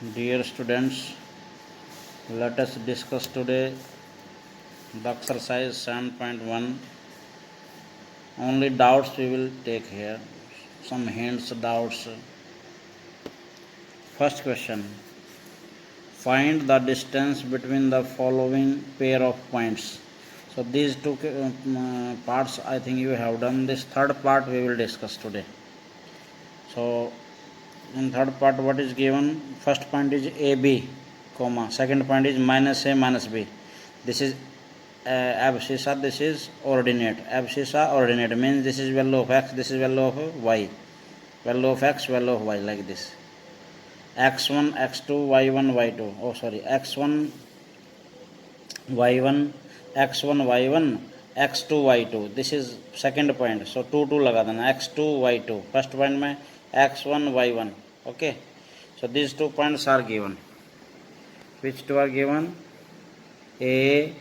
Dear students, let us discuss today the exercise 7.1. Only doubts we will take here. Some hints, doubts. First question. Find the distance between the following pair of points. So these two parts I think you have done. This third part we will discuss today. So in third part what is given? First point is AB, comma. Second point is minus A minus B. This is abscissa, this is ordinate. Abscissa, ordinate means this is value of x, this is value of y. Value of x, value of y, like this. x1, x2, y1, y2. Oh, sorry. x1, y1, x1, y1, x2, y2. This is second point. So 2 2 लगा देना. x2, y2. First point में x1, y1. Okay. So these 2 points are given. Which 2 are given? A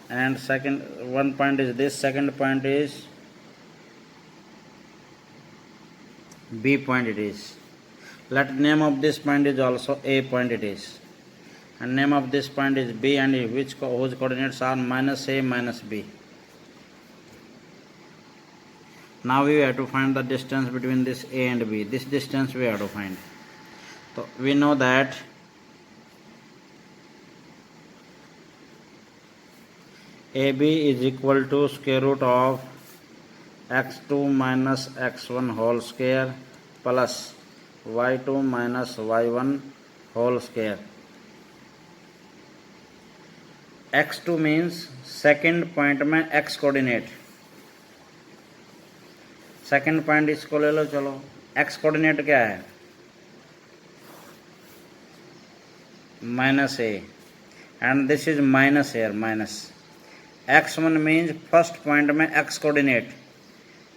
and second one point is this, second point is B point it is. Let name of this point is also A point it is, and name of this point is B, and whose coordinates are minus A minus B. Now we have to find the distance between this A and B. This distance we have to find. So we know that AB is equal to square root of x2 minus x1 whole square plus y2 minus y1 whole square. x2 means second point में x coordinate. Second point इसको ले लो. चलो x coordinate क्या है? Minus a, and this is minus here minus. x1 means first point में x coordinate.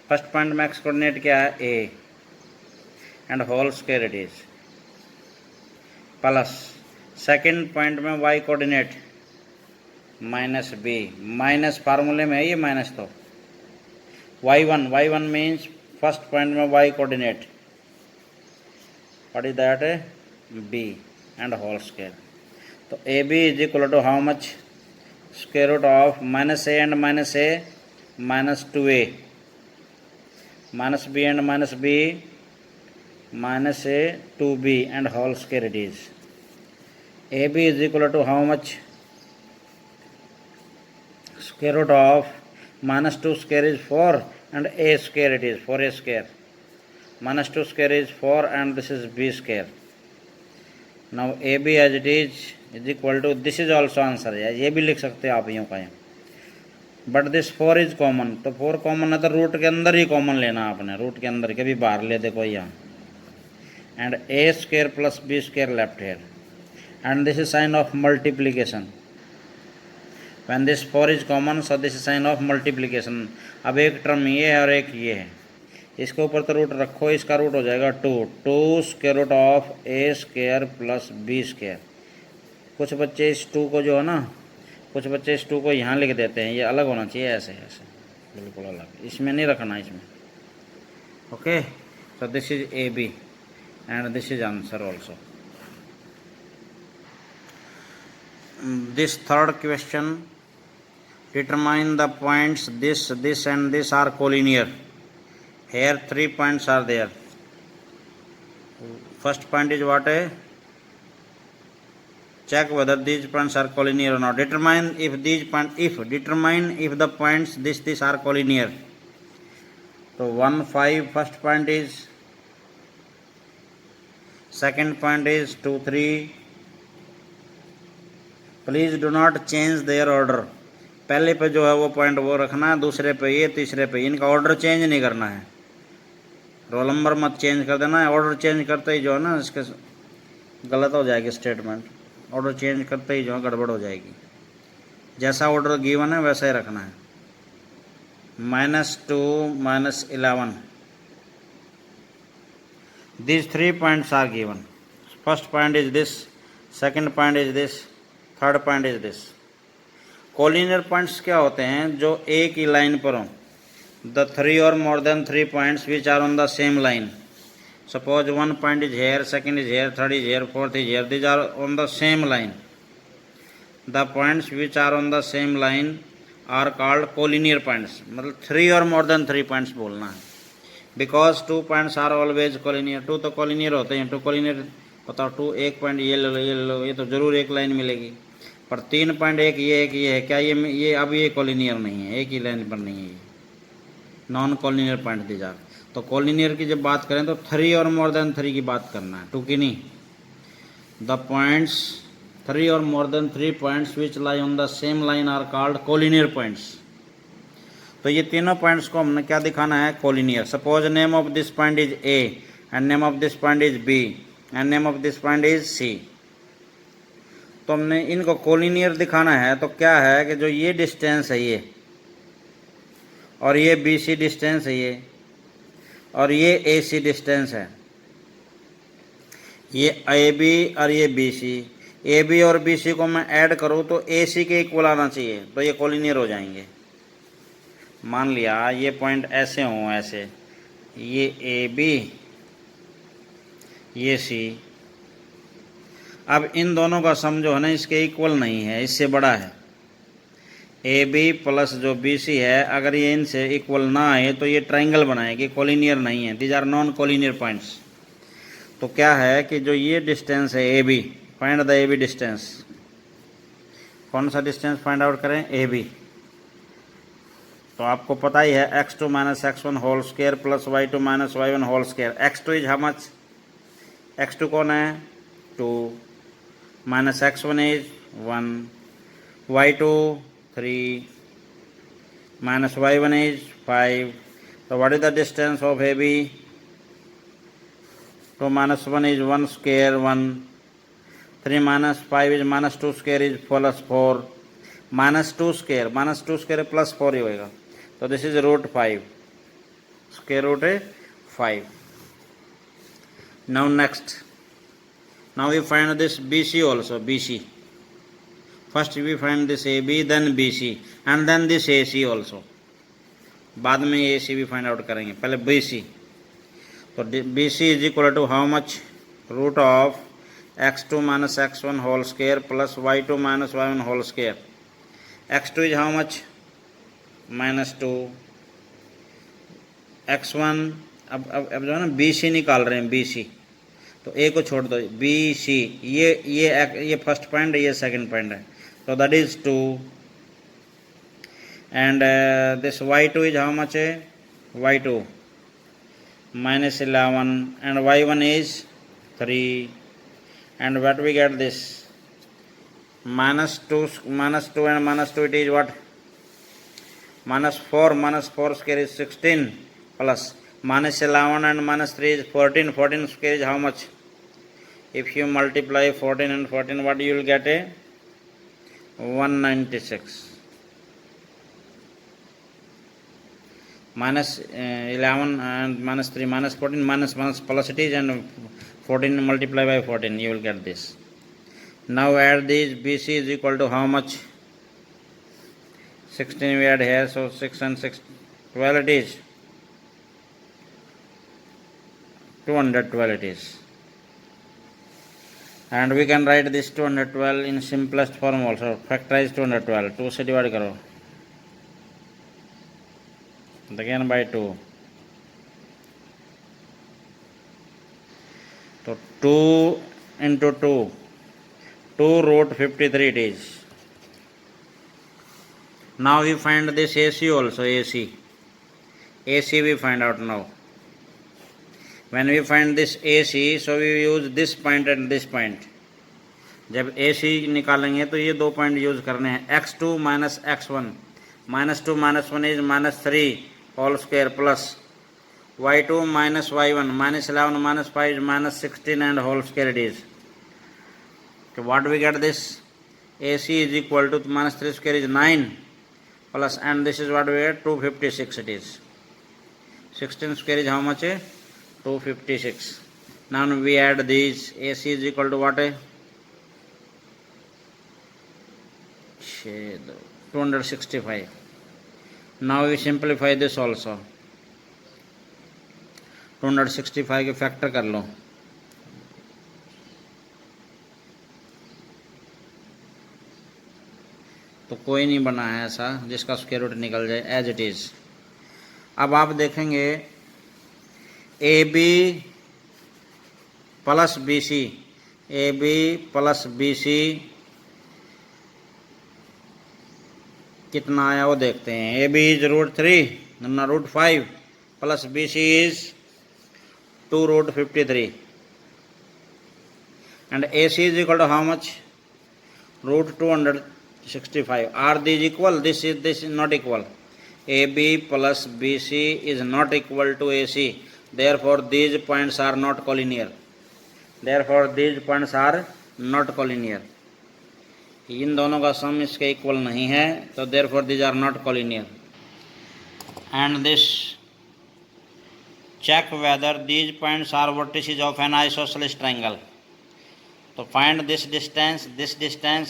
First point में x coordinate क्या है? a, and whole square it is plus second point में y coordinate minus b. Minus फार्मूले में है ये minus. तो y1 मीन्स फर्स्ट पॉइंट में y coordinate. What is that? b and whole square. तो ab is equal to how much? Square root of minus a and minus a minus 2a minus b and minus b minus a 2b and whole square it is. AB is equal to how much? Square root of minus 2 square is 4 and a square it is 4a square. Minus 2 square is 4 and this is b square. Now AB as it is equal to, this is also answer है. ये भी लिख सकते हैं आप यूँ का. But this 4 is common. तो 4 कॉमन है तो रूट के अंदर ही कॉमन लेना आपने. रूट के अंदर कभी बाहर ले दे कोई यहाँ. And a square plus b square left here, and this is sign of multiplication. When this 4 is common so this is sign of multiplication. अब एक टर्म ये है और एक ये है. इसके ऊपर तो रूट रखो, इसका रूट हो जाएगा 2 square root of a square plus b square. कुछ बच्चे इस 2 को जो है ना, कुछ बच्चे इस 2 को यहाँ लिख देते हैं. ये अलग होना चाहिए, ऐसे ऐसे बिल्कुल अलग. इसमें नहीं रखना इसमें. Okay. So this is A B and this is answer also. This third question, determine the points this and this are collinear. Here 3 points are there. First point is what है? Check whether these points are collinear or not. Determine if these points, determine if the points this are collinear. So 1 5 first point is, second point is 2 3. Please do not change their order. पहले पे जो है वो point वो रखना है, दूसरे पे ये, तीसरे पे. इनका ऑर्डर चेंज नहीं करना है. रोल नंबर मत चेंज कर देना है. ऑर्डर चेंज करते ही जो है ना इसके गलत हो जाएगी स्टेटमेंट. ऑर्डर चेंज करते ही जो है गड़बड़ हो जाएगी. जैसा ऑर्डर गिवन है वैसा ही रखना है. -2 -11. These 3 points are given. First point is this, second point is this, third point is this. Collinear points क्या होते हैं? जो एक ही लाइन पर हों. The 3 or more than 3 points which are on the same line. Suppose one point is here, second is here, third is here, fourth is here. These are on the same line. The points which are on the same line are called collinear points. मतलब 3 or more than 3 points बोलना है. Because 2 points are always collinear. 2 तो collinear होते हैं. 2 collinear बताओ 2 एक point ये ले लो, ये ले लो, ये तो जरूर एक लाइन मिलेगी. पर 3 पॉइंट एक ये है. क्या ये अब ये collinear नहीं है, एक ही लाइन पर नहीं है ये. नॉन collinear पॉइंट दी जा. तो collinear की जब बात करें तो 3 और more than 3 की बात करना है, 2 की नहीं. The points 3 or more than 3 points which lie on the same line are called collinear points. तो ये तीनों पॉइंट्स को हमने क्या दिखाना है, collinear. Suppose name of this point is A and name of this point is B and name of this point is C. तो हमने इनको कोलिनियर दिखाना है. तो क्या है कि जो ये डिस्टेंस है ये और ये बी सी डिस्टेंस है ये और ये ए सी डिस्टेंस है, ये ए बी और ये बी सी. ए बी और बी सी को मैं ऐड करूँ तो ए सी के इक्वल आना चाहिए, तो ये कोलिनियर हो जाएंगे. मान लिया ये पॉइंट ऐसे हों, ऐसे ये ए बी ये सी. अब इन दोनों का सम जो है ना इसके इक्वल नहीं है, इससे बड़ा है. ए बी प्लस जो बी सी है अगर ये इनसे इक्वल ना आए तो ये ट्रायंगल बनाएगी, कोलिनियर नहीं है. These are non collinear points. तो क्या है कि जो ये डिस्टेंस है A B, find the A B distance. कौन सा डिस्टेंस फाइंड आउट करें, ए बी. तो आपको पता ही है x2 minus x1 whole square plus y2 minus y1 whole square. x2 is how much, x2 कौन है 2 minus x1 is 1, y2 3 minus y1 is 5. तो what is the distance of AB, 2 minus 1 is 1 square 1, 3 minus 5 is minus 2 square is plus 4, minus 2 square plus 4 ही होएगा. तो this is root 5, square root है 5. Now next, now we find this BC also. BC first we find this AB then BC and then this AC also. बाद में AC भी find out करेंगे, पहले BC. तो BC is equal to how much, root of x2 minus x1 whole square plus y2 minus y1 whole square. x2 is how much minus 2, x1 अब जो है ना BC निकाल रहे हैं BC. तो ए को छोड़ दो, BC ये फर्स्ट पॉइंट है, ये सेकंड पॉइंट है. तो that is 2 and this y2 is how much है, y2 minus 11 and y1 is 3 and what we get this minus 2 and minus 2 it is what, minus 4 square is 16 plus minus 11 and minus 3 is 14 square is how much. If you multiply 14 and 14 what you will get, a 196. minus 11 and minus 3 minus 14 minus plus it is and 14 multiply by 14 you will get this. Now add these. BC is equal to how much, 16 we add here, so 6 and 6 12 it is, 212 it is. And we can write this 212 in simplest form also. Factorize 212, 2 से divide करो, again by 2. So 2 into 2 root 53 it is. Now we find this AC also. AC we find out now. When we find this AC, so we use this point and this point. जब AC निकालेंगे तो ये दो point use करने हैं. x2 minus x1, minus 2 minus 1 is minus 3 whole square plus y2 minus y1 minus 11 minus 5 is minus 16 and whole square it is. So what we get this, AC is equal to minus 3 square is 9 plus, and this is what we get, 256 it is. 16 square is how much, 256. Now we add these. AC is equal to what, 265. Now we simplify this also. 265 के factor कर लो। तो कोई नहीं बना है ऐसा जिसका square root निकल जाए, एज इट इज़। अब आप देखेंगे A B plus B C, A B plus B C कितना आया वो देखते हैं। ए बी इज √3 ना √5 plus B C is 2√53 and AC is equal to how much? √265. Are these equal? This is not equal. AB plus BC is not equal to AC. Therefore these points are not collinear. Therefore these points are not collinear. इन दोनों का सम इसके equal नहीं है, तो therefore these are not collinear. And this check whether these points are vertices of an isosceles triangle. So find this distance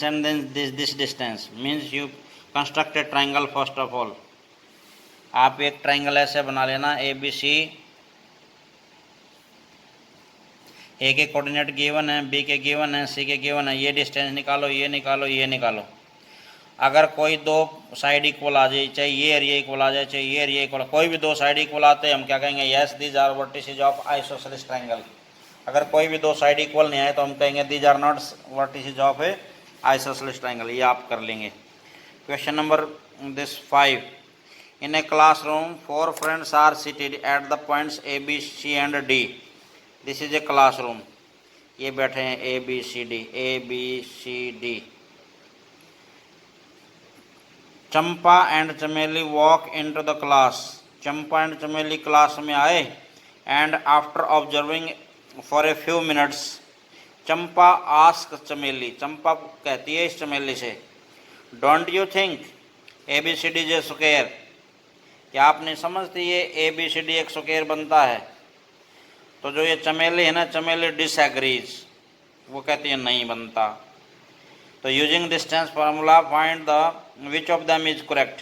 and then this distance. Means you construct a triangle first of all. आप एक triangle ऐसे बना लेना, ए B C, ए के coordinate given है, B के given है, सी के गिवन है, ये डिस्टेंस निकालो, ये निकालो, ये निकालो। अगर कोई दो साइड इक्वल आ जाए, चाहे ये एरिया इक्वल आ जाए, चाहे ये एरिया इक्वल, कोई भी दो साइड इक्वल आते हैं, हम क्या कहेंगे? Yes these are vertices of isosceles triangle. अगर कोई भी दो साइड इक्वल नहीं आए तो हम कहेंगे these are not vertices of a isosceles triangle. ये आप कर लेंगे। Question number 5। In a classroom 4 friends are seated at the points A B C and D. This is a classroom. ये बैठे हैं A B C D, A B C D. Champa and Chameli walk into the class. Champa and Chameli class में आए and after observing for a few minutes Champa ask Chameli, Champa कहती है इस चमेली से, don't you think A B C D is a square? क्या आप नहीं समझती ये ए बी सी डी एक स्क्वायर बनता है? तो जो ये चमेली है ना, चमेली डिसएग्रीज, वो कहती है नहीं बनता। तो using distance formula find the which of them is correct,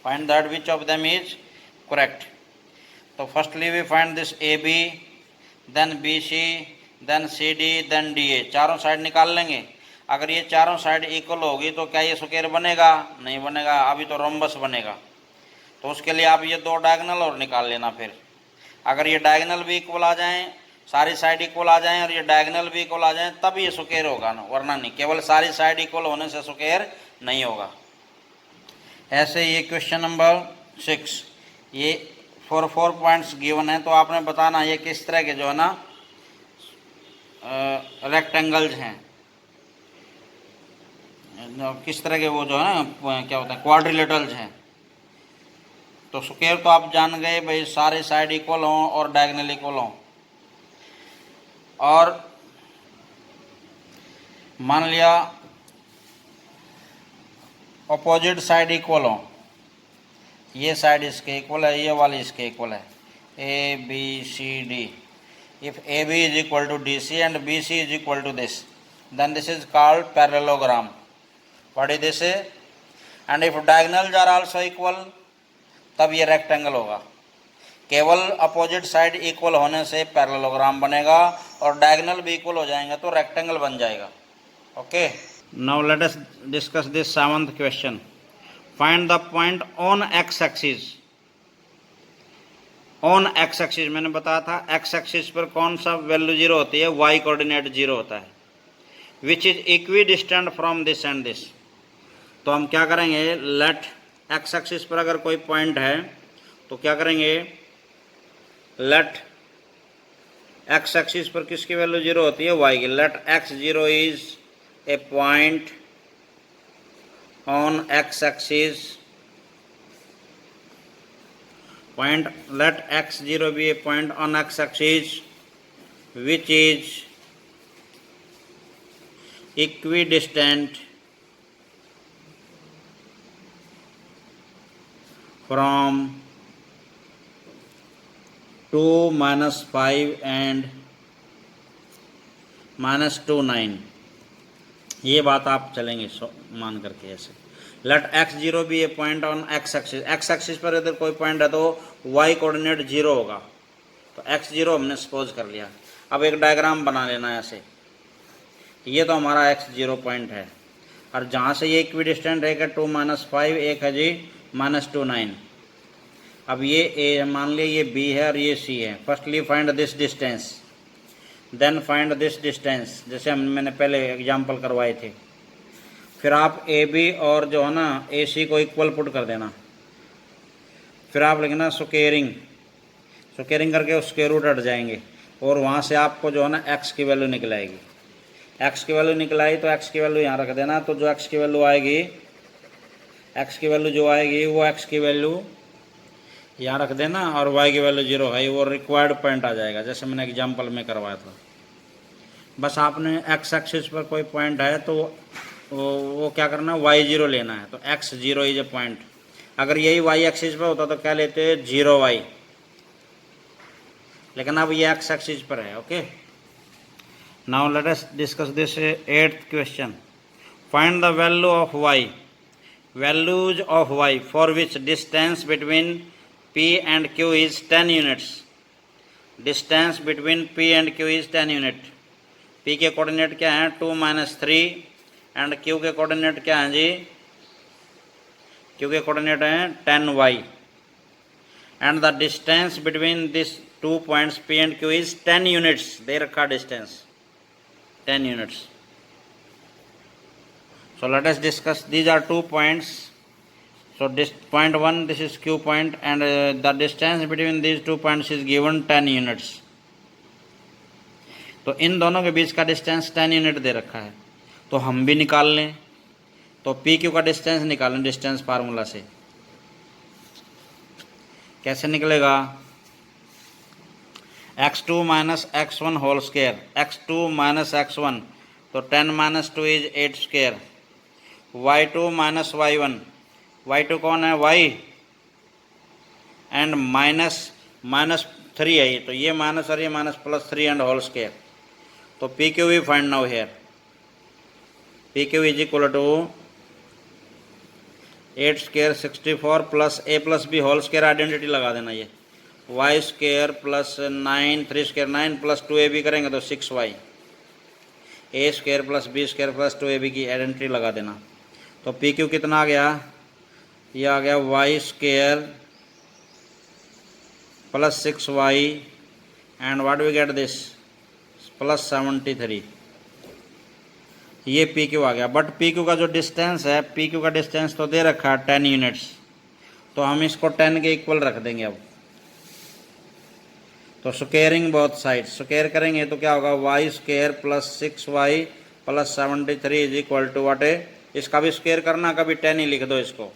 find that which of them is correct. तो firstly we find this A B, then B C, then C D, then D A. चारों side निकाल लेंगे। अगर ये चारों side equal होगी तो क्या ये स्क्वायर बनेगा? नहीं बनेगा, अभी तो रोम्बस बनेगा। तो उसके लिए आप ये दो डायगोनल और निकाल लेना। फिर अगर ये डायगोनल भी इक्वल आ जाएं, सारी साइड इक्वल आ जाएं और ये डायगोनल भी इक्वल आ जाएं, तब ये स्क्वायर होगा ना, वरना नहीं। केवल सारी साइड इक्वल होने से स्क्वायर नहीं होगा। ऐसे ये क्वेश्चन नंबर 6, ये 4 पॉइंट्स गिवन है, तो आपने बताना ये किस तरह के जो है ना रेक्टेंगल्स हैं, किस तरह के वो जो है ना क्या होते हैं क्वाड्रिलेटरल्स हैं। तो स्क्वायर तो आप जान गए भाई, सारे साइड इक्वल हों और डायगोनल इक्वल हों। और मान लिया अपोजिट साइड इक्वल हो, ये साइड इसके इक्वल है, ये वाली इसके इक्वल है, A B C D. If A B is equal to D C and B C is equal to this, then this is called parallelogram. What is this? And if diagonals are also equal, तब ये rectangle होगा। केवल opposite side equal होने से parallelogram बनेगा और diagonal भी equal हो जाएंगे तो रेक्टेंगल बन जाएगा। Okay, now let us discuss this 7th question. Find the point on x axis. On x axis मैंने बताया था, एक्स एक्सिस पर कौन सा वैल्यू 0 होती है? वाई कोऑर्डिनेट 0 होता है। Which is equi distant from this and this. तो हम क्या करेंगे, लेट एक्स एक्सिस पर अगर कोई पॉइंट है तो क्या करेंगे, लेट एक्स एक्सिस पर किसकी वैल्यू 0 होती है? वाई की। Let x 0 is a point on x axis, point let x 0 be a point on x axis which is equidistant from 2, -5 and -2, 9। ये बात आप चलेंगे मान करके ऐसे। Let x 0 be a point on x axis. X axis पर अगर कोई पॉइंट है तो वाई कोऑर्डिनेट 0 होगा। तो x0 हमने सपोज कर लिया। अब एक डायग्राम बना लेना है ऐसे, ये तो हमारा x0 पॉइंट है, और जहाँ से ये इक्विडिस्टेंट रहेगा 2 - 5, एक है जी -2 9। अब ये ए, मान लिया ये b है और ये c है। Firstly find this distance, then find this distance, जैसे मैंने पहले एग्जाम्पल करवाए थे। फिर आप ए बी और जो है ना ए सी को इक्वल पुट कर देना। फिर आप लिखना स्क्वेयरिंग, स्क्वेयरिंग करके स्क्वायर रूट हट जाएंगे, और वहाँ से आपको जो है ना x की वैल्यू निकल आएगी। x की वैल्यू निकल आई तो x की वैल्यू यहाँ रख देना। तो जो x की वैल्यू आएगी, x की वैल्यू जो आएगी वो x की वैल्यू यहाँ रख देना, और y की वैल्यू 0 है, वो रिक्वायर्ड पॉइंट आ जाएगा, जैसे मैंने एग्जाम्पल में करवाया था। बस आपने x एक्सिस पर कोई पॉइंट है तो वो क्या करना, y0 लेना है। तो x0 इज ए पॉइंट। अगर यही y एक्सिस पर होता तो क्या लेते, 0y, लेकिन अब ये x एक्सिस पर है। Okay, now let us discuss this 8th question. Find the value of y, values of y for which distance between p and q is 10 units। Distance between p and q is 10 unit. p के coordinate क्या हैं, 2 - 3, and q के coordinate क्या हैं जी, q के coordinate हैं 10y, and the distance between this 2 points p and q is 10 units. दे रखा distance 10 units. So let us discuss, these are 2 points. So this point 1, this is q point, and the distance between these 2 points is given 10 units। तो इन दोनों के बीच का distance 10 unit दे रखा है, तो हम भी निकाल लें। तो पी क्यू का डिस्टेंस निकालें डिस्टेंस फार्मूला से। कैसे निकलेगा, x2 - x1 whole square, x2 - x1, तो 10 - 2 is 8 square, y2 - y1, y2 कौन है, y, एंड -3 है ये, तो ये माइनस और ये माइनस, +3 एंड होल स्क्वायर। तो p q we find now here, p q is equal to 8 square 64 plus a + b whole square, identity लगा देना। ये y square plus 9, 3 square 9 plus 2ab करेंगे तो 6y, a square plus b square plus 2ab की identity लगा देना। तो p Q कितना आ गया, ये आ गया y square plus 6y, and what we get this, plus 73। ये पी क्यू आ गया। बट पी क्यू का जो डिस्टेंस है, पी क्यू का डिस्टेंस तो दे रखा है 10 यूनिट्स, तो हम इसको 10 के इक्वल रख देंगे। अब तो स्क्वेयरिंग बोथ साइड, स्क्वेयर करेंगे तो क्या होगा, y square plus 6y plus 73 is equal to what है, इसका भी स्क्वेयर करना, कभी 10 ही लिख दो इसको।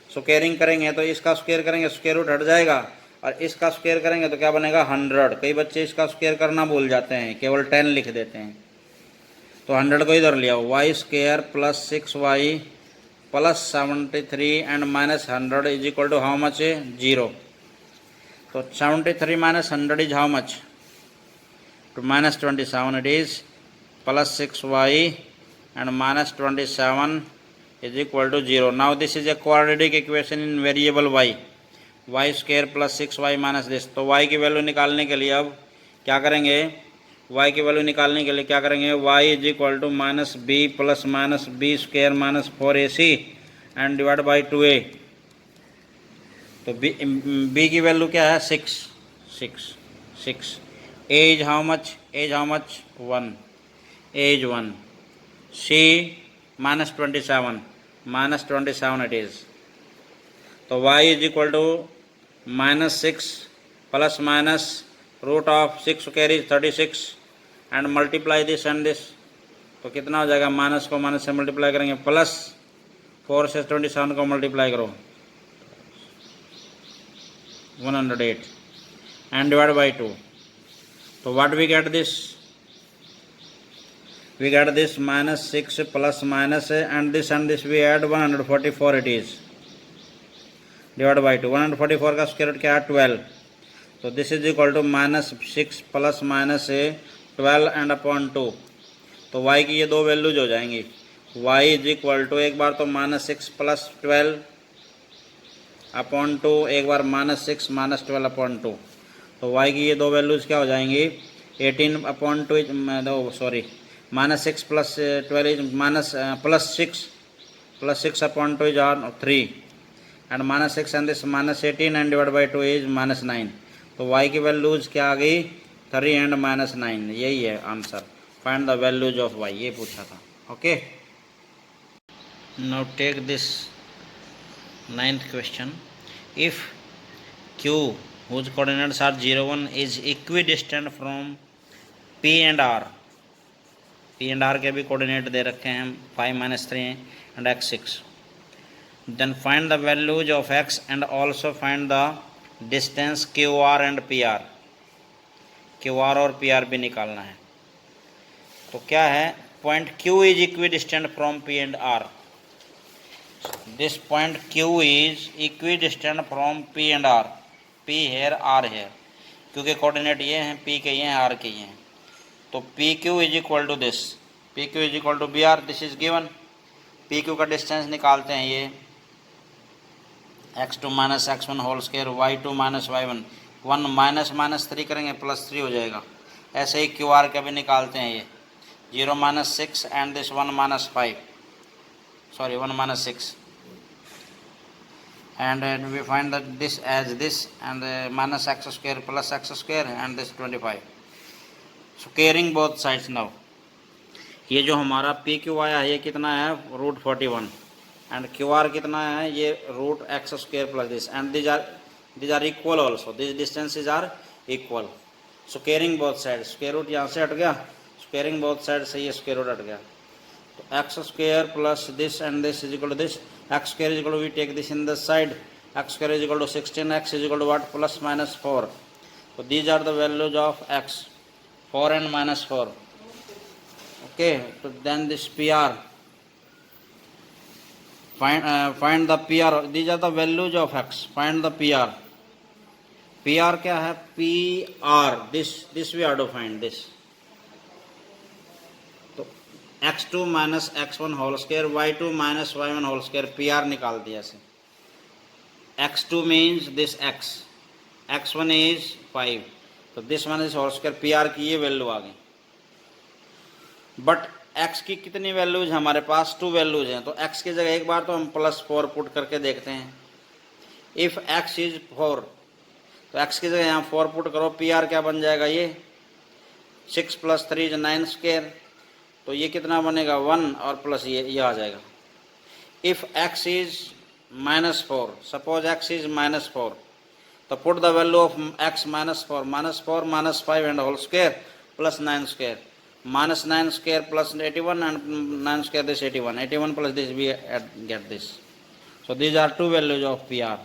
स्क्वेयरिंग करेंगे तो इसका स्क्वेयर करेंगे, स्क्वेयर रूट हट जाएगा, और इसका स्क्वेयर करेंगे तो क्या बनेगा, 100। कई बच्चे इसका स्क्वेयर करना भूल जाते हैं, केवल 10 लिख देते हैं। तो 100 को इधर लिया, y square plus 6y plus 73 and minus 100 is equal to how much, 0। तो 73 minus 100 is how much, to -27 it is, plus 6y and -27 is equal to 0. Now this is a quadratic equation in variable y, y square plus 6y minus this। तो y की value निकालने के लिए अब क्या करेंगे, y की value निकालने के लिए क्या करेंगे, y is equal to -b plus -b square minus 4ac and divide by 2a। तो b की वैल्यू क्या है, 6। a is how much, 1, a is 1, c -27 it is। तो y is equal to -6 plus minus root of 6 square is 36 and multiply this and this, तो कितना हो जाएगा, minus को माइनस से मल्टीप्लाई करेंगे, प्लस 4 से 27 को मल्टीप्लाई करो 108 एंड डिवाइड बाई 2। तो what we get this, we get this -6 plus minus and this we add 144 it is, divided by 2। 144 का स्क्वायर रूट क्या है, 12। तो this is equal to -6 plus minus 12 and upon 2। तो y की ये दो values हो जाएंगी, y इज इक्वल टू एक बार तो -6 प्लस 12 अपॉन 2, एक बार -6 -12 अपॉन 2। तो तो y की ये दो वैल्यूज़ क्या हो जाएंगी, 18/2 sorry -6 + 12 is +6/2 is 3 and -6 and this -18 and divided by 2 is -9. तो y की वैल्यूज़ क्या आ गई, 3 and -9. यही है answer. Find the values of y, ये पूछा था. Okay, now take this 9th question. If q whose coordinates are 0, 1 is equidistant from p and r, p and r के भी कोऑर्डिनेट दे रखे हैं 5 - 3 and x 6, then find the values of x and also find the distance qr and pr. qr और pr भी निकालना है. तो क्या है, point q is equidistant from p and r. This point q is equidistant from p and r. p here, r here, क्योंकि coordinate ये हैं, p के ये हैं, r के ये हैं. तो pq is equal to this, pq is equal to br. This is given. pq का डिस्टेंस निकालते हैं, ये x2 - x1 whole square, y2 - y1, 1 - -3 करेंगे +3 हो जाएगा. ऐसे ही qr का भी निकालते हैं, ये 0 - 6 and this 1 - 5, sorry 1 - 6, and we find that this as this and -x² + x² and this 25. so carrying both sides. now ये जो हमारा पी क्यू आया है, ये कितना है, √41, एंड क्यू आर कितना है, ये √x² + this, and these are equal also, these distances are equal. so carrying both sides, square root यहाँ से हट गया, carrying both sides से ये स्क्वायर रूट हट गया. तो x² + this and this is equal to this, x² is equal to, we take this in the side, x² is equal to 16, x is equal to what, +-4. so these are the values of x, 4 and -4. okay, so then this pr, find the pr. these are the values of x, find the pr. pr क्या है, pr, this we have to find this. तो x2 - x1 whole square, y2 - y1 whole square, pr निकाल दिया से. x2 means this x, x1 is 5, तो this one is whole square, pr की ये value आ गई. बट x की कितनी वैल्यूज हमारे पास, 2 वैल्यूज हैं. तो x की जगह एक बार तो हम +4 पुट करके देखते हैं. इफ x इज 4, तो x की जगह यहाँ 4 पुट करो, pr क्या बन जाएगा, ये 6 + 3 is 9 स्क्वायर, तो ये कितना बनेगा, 1 और प्लस ये आ जाएगा. If x is -4, suppose x is -4, तो put the value of x -4, -4 - 5 and whole square + 9 square, -9 square + 81 and 9 square this 81 plus this we get this. so these are 2 values of pr.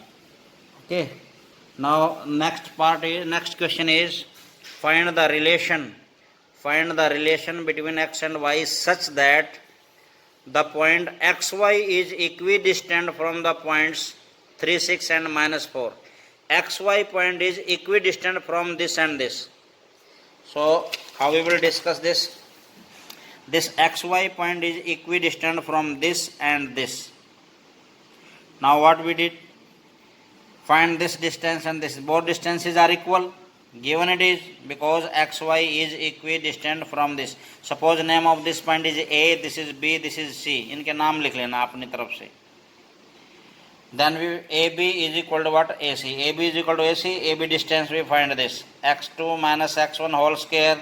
okay, now next question is find the relation between x and y such that the point xy is equidistant from the points 3, 6 and -4. xy point is equidistant from this and this. so how we will discuss this? This xy point is equidistant from this and this. now what we did, find this distance and this, both distances are equal, given it is, because xy is equidistant from this. suppose name of this point is a, this is b, this is c, इनके नाम लिख लेना अपनी तरफ से. then we ab is equal to what, ac, ab is equal to ac, ab distance we find this, x2 - x1 whole square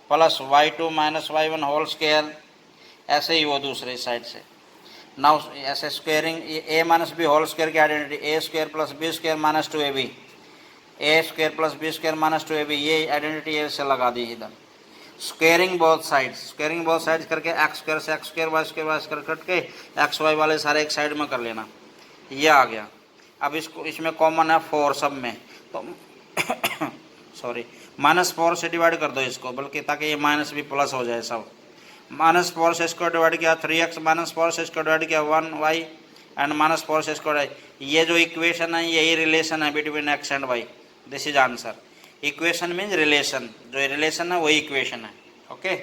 plus y2 - y1 whole square, ऐसे ही वो दूसरे साइड से. नाउ ऐसे squaring, a - b whole square की identity, a² + b² - 2ab, a² + b² - 2ab, ये identity ऐसे लगा दी इधर. स्क्वेयरिंग बोथ साइड्स करके x² से x², y² कट के xy वाले सारे एक साइड में कर लेना, ये आ गया. अब इसको, इसमें कॉमन है 4 सब में, तो सॉरी -4 से डिवाइड कर दो इसको, बल्कि ताकि ये माइनस भी प्लस हो जाए सब. -4 से इसको डिवाइड किया 3x, -4 से इसको डिवाइड किया 1y एंड -4 से इसको, ये जो इक्वेशन है यही रिलेशन है between x and y. This is answer. Equation means relation, जो रिलेशन है वही इक्वेशन है. ओके.